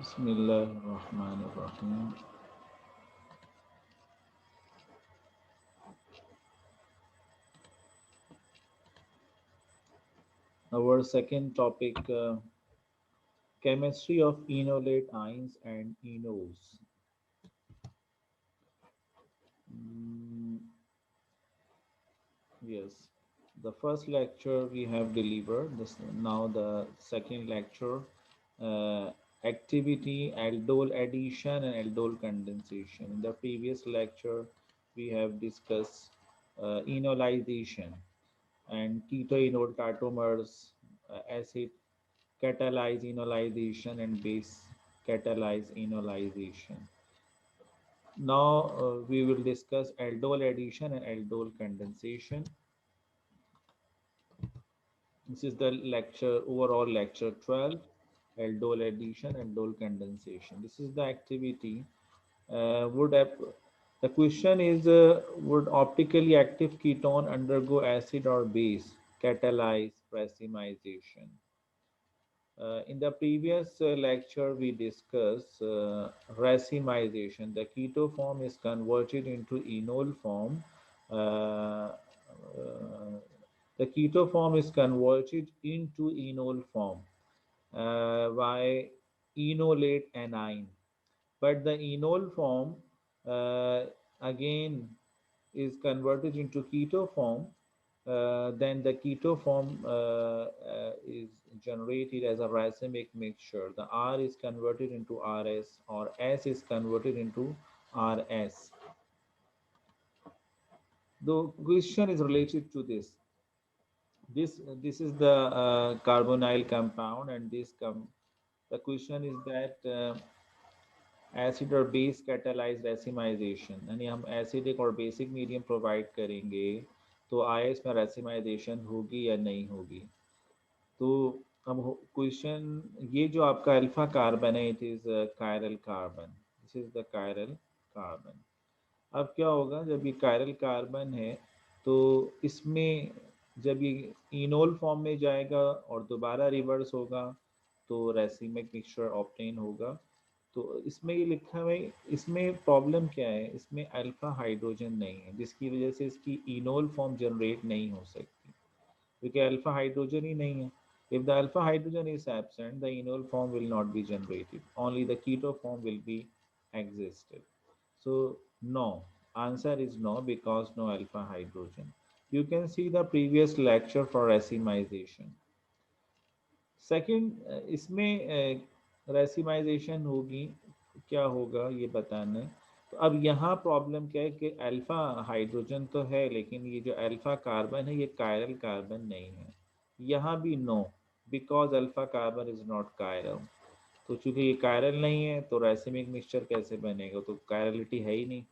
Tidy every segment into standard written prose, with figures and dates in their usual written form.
Bismillahirrahmanirrahim. Our second topic, chemistry of enolate ions and enols. Mm, yes, the first lecture we have delivered. Now the second lecture, uh, activity, aldol addition and aldol condensation. In the previous lecture, we have discussed enolization and ketoenol tautomers, acid catalyze enolization and base catalyze enolization. Now we will discuss aldol addition and aldol condensation. This is the lecture, overall lecture 12, aldol addition, aldol condensation. This is the activity. The question is, would optically active ketone undergo acid or base catalyze racemization? In the previous lecture, we discussed racemization. The keto form is converted into enol form. The keto form is converted into enol form by enolate anion. But the enol form uh, again is converted into keto form, then the keto form is generated as a racemic mixture. The R is converted into RS or S is converted into RS. The question is related to this. This is the carbonyl compound, and the question is that acid और base catalyse racemisation यानी हम acidic और basic medium provide करेंगे तो IS में racemisation होगी या नहीं होगी। तो अब क्वेश्चन, ये जो आपका अल्फा कार्बन है, it is chiral carbon, this is the chiral carbon. अब क्या होगा जब ये कायरल कार्बन है तो इसमें जब ये इनोल फॉर्म में जाएगा और दोबारा रिवर्स होगा तो रेसिमिक मिक्सचर ऑब्टेन होगा। तो इसमें ये लिखा हुआ है, इसमें प्रॉब्लम क्या है, इसमें अल्फा हाइड्रोजन नहीं है जिसकी वजह से इसकी इनोल फॉर्म जनरेट नहीं हो सकती क्योंकि अल्फा हाइड्रोजन ही नहीं है। If the alpha hydrogen is absent, the enol form will not be generated. Only the keto form will be existed. So no, answer is no because no alpha hydrogen. You can see the previous lecture for racemization. Second, इसमें racemisation होगी, क्या होगा ये बताना है। तो अब यहाँ प्रॉब्लम क्या है कि अल्फा हाइड्रोजन तो है लेकिन ये जो अल्फा कार्बन है ये कायरल कार्बन नहीं है। यहाँ भी no, because alpha carbon is not chiral. तो चूंकि ये कायरल नहीं है तो रेसिमिक मिक्सचर कैसे बनेगा, तो कायरलिटी है ही नहीं।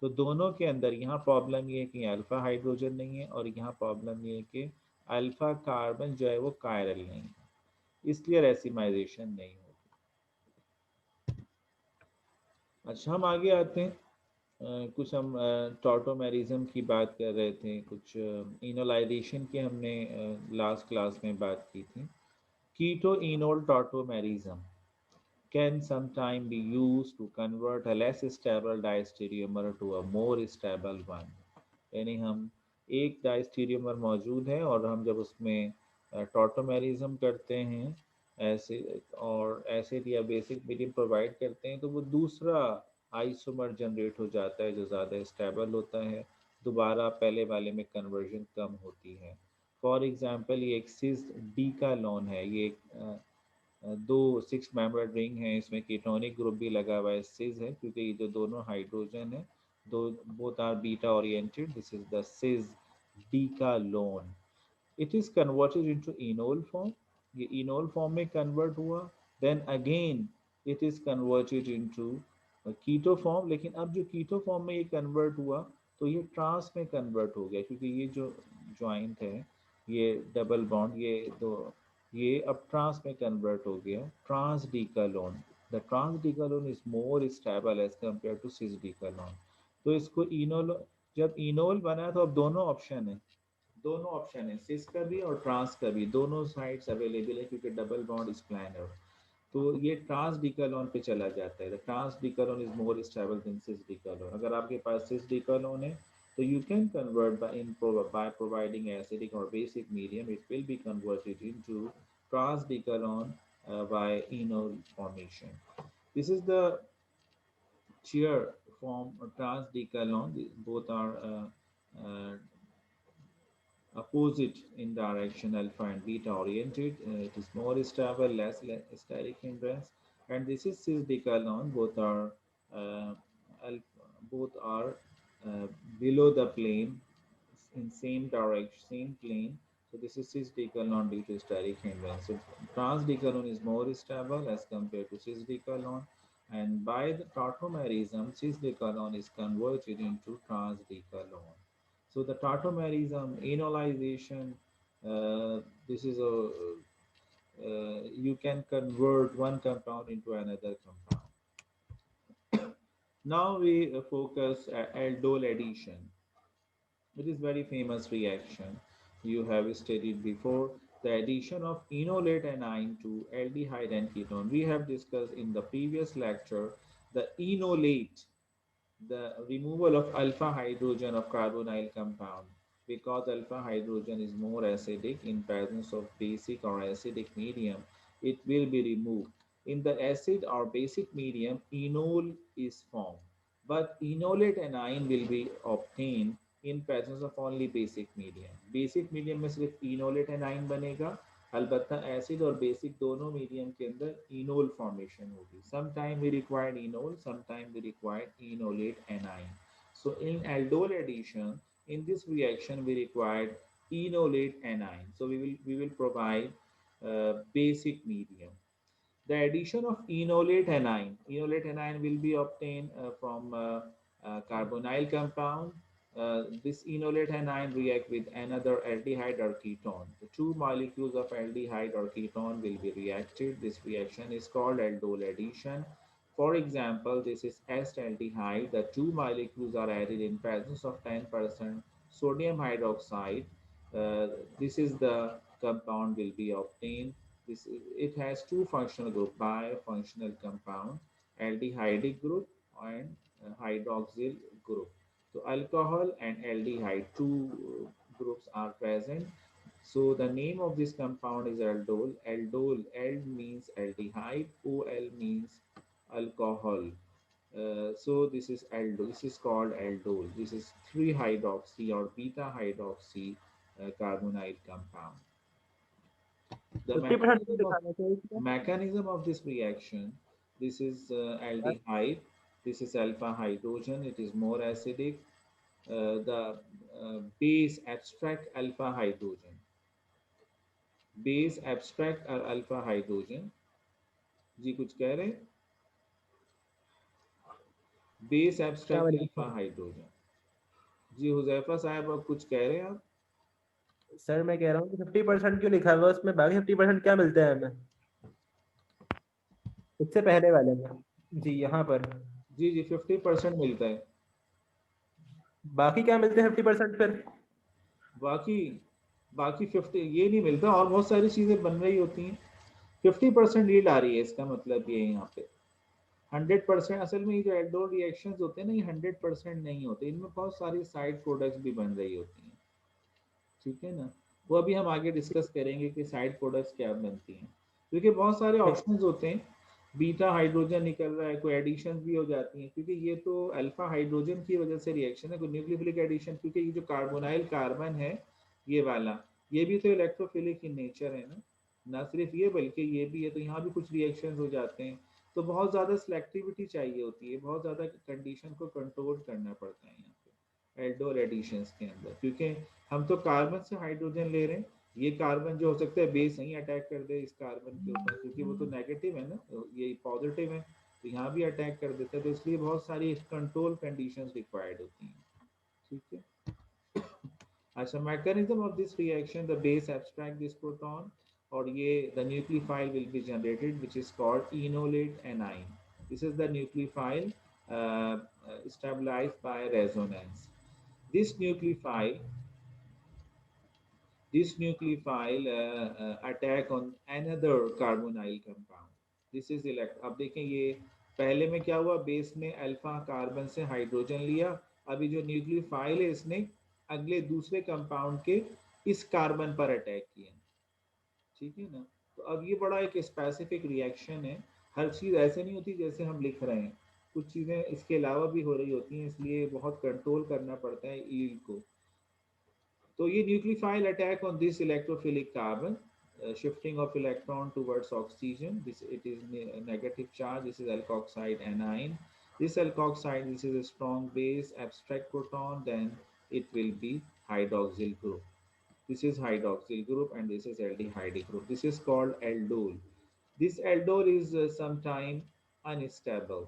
तो दोनों के अंदर यहाँ प्रॉब्लम ये है कि अल्फा हाइड्रोजन नहीं है और यहाँ प्रॉब्लम ये है कि अल्फा कार्बन जो है वो कायरल नहीं है, इसलिए रेसिमाइजेशन नहीं होती। अच्छा, हम आगे आते हैं। कुछ हम टॉटोमेरिज्म की बात कर रहे थे, कुछ इनोलाइजेशन की हमने लास्ट क्लास में बात की थी। Keto enol tautomerism can sometime be used to convert a less stable diastereomer to a more stable one। यानी हम एक डायस्टीरियोमर मौजूद है और हम जब उसमें टॉटोमेरिज्म करते हैं ऐसे और एसिड या बेसिक मीडियम प्रोवाइड करते हैं तो वो दूसरा आइसोमर जनरेट हो जाता है जो ज़्यादा स्टेबल होता है, दोबारा पहले वाले में कन्वर्जन कम होती है। फॉर एग्जांपल ये एक सिस डी का लोन है, ये एक दो सिक्स मेंबर्ड रिंग है, इसमें कीटोनिक ग्रुप भी लगा हुआ है, सिस है क्योंकि ये जो दोनों हाइड्रोजन है, दो both are beta oriented, this is the cis decalone. It is converted into enol form, ये इनोल फॉर्म में कन्वर्ट हुआ, then again it is converted into keto form. लेकिन अब जो कीटो फॉर्म में ये कन्वर्ट हुआ तो ये ट्रांस में कन्वर्ट हो गया क्योंकि ये जो ज्वाइंट है, ये डबल बॉन्ड, ये अब ट्रांस में कन्वर्ट हो गया, trans decalone. The trans decalone is more stable as compare to cis decalone. तो इसको इनोल, जब इनोल बना तो अब दोनों ऑप्शन है, दोनों ऑप्शन है, सिस का भी और ट्रांस का भी, दोनों साइड्स अवेलेबल है क्योंकि डबल बॉन्ड इज प्लानर। तो ये ट्रांस डिकैलोन पे चला जाता है। The trans decalone is more stable than cis decalone. अगर आपके पास सिस डिकैलोन है तो you can convert by providing acidic or basic medium. It will be converted into trans-decalon by enol formation. This is the shear form trans-decalon. Both are opposite in direction alpha and beta oriented. It is more stable, less steric hindrance, and this is cis decalon. Uh, both are uh, below the plane in same direction, same plane. So this is cis decalon due to steric hindrance. So trans decalon is more stable as compared to cis decalon, and by the tautomerism, cis decalon is converted into trans decalon. So the tautomerism, enolization, this is a you can convert one compound into another compound. Now we focus aldol addition. It is very famous reaction. You have studied before the addition of enolate anion to aldehyde and ketone. We have discussed in the previous lecture the enolate, the removal of alpha hydrogen of carbonyl compound, because alpha hydrogen is more acidic in presence of basic or acidic medium, it will be removed. In the acid or basic medium, enol is formed, but enolate anion will be obtained in presence of only basic medium. Basic medium में सिर्फ enolate anion बनेगा, अलबत्ता acid और basic दोनों medium के अंदर enol formation होगी. Sometime we required enol, sometime we required enolate anion. So in aldol addition, in this reaction we required enolate anion. So we will provide basic medium. The addition of enolate anion will be obtained from carbonyl compound. This enolate anion react with another aldehyde or ketone. The two molecules of aldehyde or ketone will be reacted. This reaction is called aldol addition. For example, this is acetaldehyde. The two molecules are added in presence of 10% sodium hydroxide. Uh, this is the compound will be obtained. It has two functional group, bifunctional compound, aldehydic group and hydroxyl group. So alcohol and aldehyde, two groups are present. So the name of this compound is aldol. Aldol, ald means aldehyde, ol means alcohol. So this is aldol. This is called aldol. This is 3 hydroxy or beta hydroxy carbonyl compound. The 50% क्यों mechanism of दिखाना चाहिए इसमें? this reaction, this is aldehyde, this is alpha hydrogen, it is more acidic. The base abstract alpha hydrogen, base abstract alpha hydrogen. जी कुछ कह रहे हैं? Base क्या abstract मैंने अल्फा पूछा? हाइड्रोजन. जी हुजैफा साहब आप कुछ कह रहे हैं आप? सर मैं कह रहा हूँ कि 50% क्यों लिखा हुआ है उसमें, बाकी 50% क्या मिलते हैं हमें इससे पहले वाले में? जी यहाँ पर जी जी 50% मिलता है. बाकी क्या मिलते हैं 50% फिर? बाकी बाकी 50 ये नहीं मिलता और बहुत सारी चीज़ें बन रही होती हैं. 50% लीड आ रही है इसका मतलब ये है यहाँ पे. 100% असल में ये जो एल्डोल रिएक्शंस होते हैं ना ये 100% नहीं होते, इनमें बहुत सारी साइड प्रोडक्ट्स भी बन रही होती हैं. ठीक है ना. वो अभी हम आगे डिस्कस करेंगे कि साइड प्रोडक्ट्स क्या बनती हैं, क्योंकि बहुत सारे ठीक। ऑप्शंस होते हैं. बीटा हाइड्रोजन निकल रहा है, कोई एडिशन भी हो जाती है, क्योंकि ये तो अल्फा हाइड्रोजन की वजह से रिएक्शन है, कोई न्यूक्लियोफिलिक एडिशन, क्योंकि ये जो कार्बोनाइल कार्बन है ये वाला, ये भी तो इलेक्ट्रोफिलिक इन नेचर है ना सिर्फ ये बल्कि ये भी है, तो यहाँ भी कुछ रिएक्शन हो जाते हैं. तो बहुत ज़्यादा सिलेक्टिविटी चाहिए होती है, बहुत ज़्यादा कंडीशन को कंट्रोल करना पड़ता है यहाँ पे एल्डोल एडिशंस के अंदर, क्योंकि हम तो कार्बन से हाइड्रोजन ले रहे हैं. ये कार्बन जो हो सकता है बेस नहीं अटैक कर दे इस कार्बन के ऊपर, क्योंकि वो तो नेगेटिव है ना, ये पॉजिटिव है, तो यहाँ भी अटैक कर देता है, तो इसलिए बहुत सारी कंट्रोल कंडीशंस रिक्वायर्ड होती हैं. ठीक है. अच्छा, mechanism of this reaction, the base abstract this proton और ये the nucleophile will be generated which is called enolate A9. This is the nucleophile stabilized by resonance. This nucleophile this nucleophile attack on another carbonyl compound. This is elect. अब देखें ये पहले में क्या हुआ, base ने अल्फा कार्बन से hydrogen लिया, अभी जो न्यूक्लियोफाइल है इसने अगले दूसरे कंपाउंड के इस कार्बन पर अटैक किया, ठीक है ना। तो अब ये बड़ा एक स्पेसिफिक रिएक्शन है, हर चीज़ ऐसे नहीं होती जैसे हम लिख रहे हैं, कुछ चीज़ें इसके अलावा भी हो रही होती हैं, इसलिए बहुत कंट्रोल करना पड़ता है ईल्ड को। तो ये nucleophile attack on this electrophilic carbon, shifting of electron towards oxygen, this it is negative charge, this is alkoxide anion. This alkoxide, this is a strong base abstract proton, then it will be hydroxyl group. This is hydroxyl group and this is aldehyde group. This is called aldol. This aldol is sometime unstable.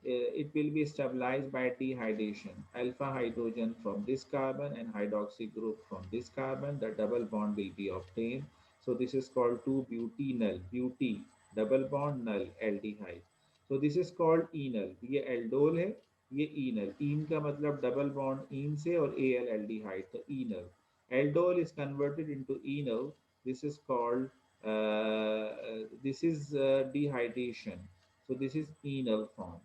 It will be stabilized by dehydration. Alpha hydrogen from this carbon and hydroxy group from this carbon, the double bond will be obtained. So this is called 2-butynyl, buty, double bond null, aldehyde. So this is called enol. ये aldol है, ये enol. En का मतलब double bond en से और al aldehyde, तो enol. Aldol is converted into enol. This is called this is dehydration. So this is enol form.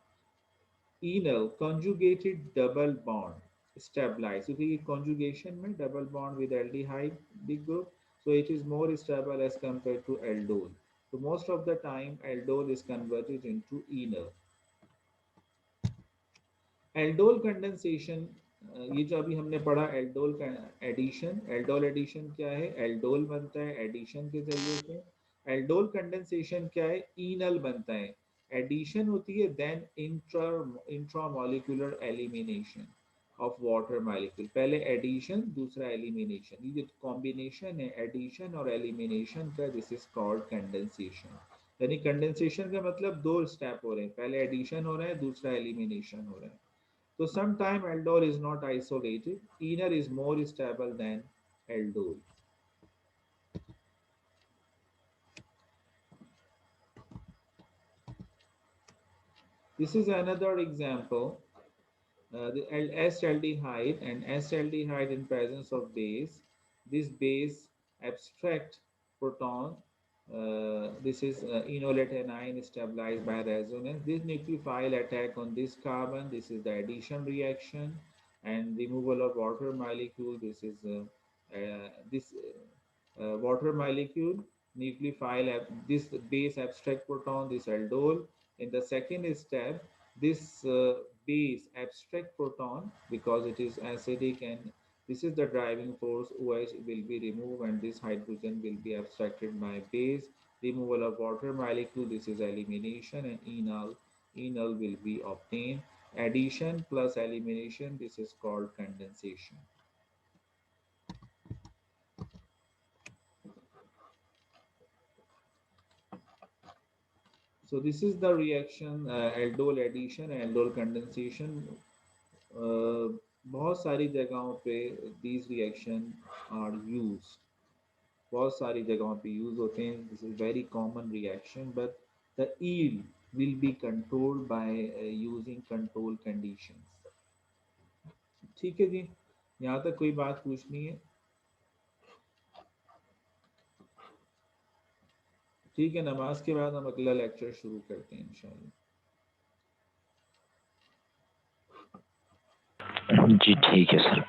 Enol conjugated double bond stabilized, क्योंकि ये conjugation में double bond with aldehyde big group, so it is more stable as compared to aldol. So most of the time aldol is converted into enol. Aldol condensation, ये जो अभी हमने पढ़ा aldol का addition, aldol addition क्या है, aldol बनता है एडिशन के जरिए से। एल्डोल कंडेंसेशन क्या है, इनल बनता है, एडिशन होती है then intramolecular elimination of water molecule, पहले एडिशन दूसरा एलिमिनेशन, ये जो कॉम्बिनेशन है एडिशन और एलिमिनेशन का, दिस इज कॉल्ड कंडेंसेशन। यानी कंडेंसेशन का मतलब दो स्टेप हो रहे हैं, पहले एडिशन हो रहा है दूसरा एलिमिनेशन हो रहा है। So sometimes aldol is not isolated. Enol is more stable than aldol. This is another example. The S-aldehyde and S-aldehyde in presence of base. This base abstract proton. This is enolate anion stabilized by resonance. This nucleophile attack on this carbon. This is the addition reaction and removal of water molecule. This is this water molecule nucleophile. This base abstract proton. This aldol. In the second step, this base abstract proton, because it is acidic and this is the driving force, OH will be removed and this hydrogen will be abstracted by base, removal of water molecule, this is elimination, and enol will be obtained. Addition plus elimination, this is called condensation. So this is the reaction, aldol addition, aldol condensation. बहुत सारी जगहों पे these reaction are used, बहुत सारी जगहों पे use होते हैं, this is very common reaction, but the yield will be controlled by using control conditions. ठीक है जी, यहाँ तक कोई बात पूछनी है? ठीक है, नमाज के बाद हम अगला लेक्चर शुरू करते हैं इंशाल्लाह। जी ठीक है सर।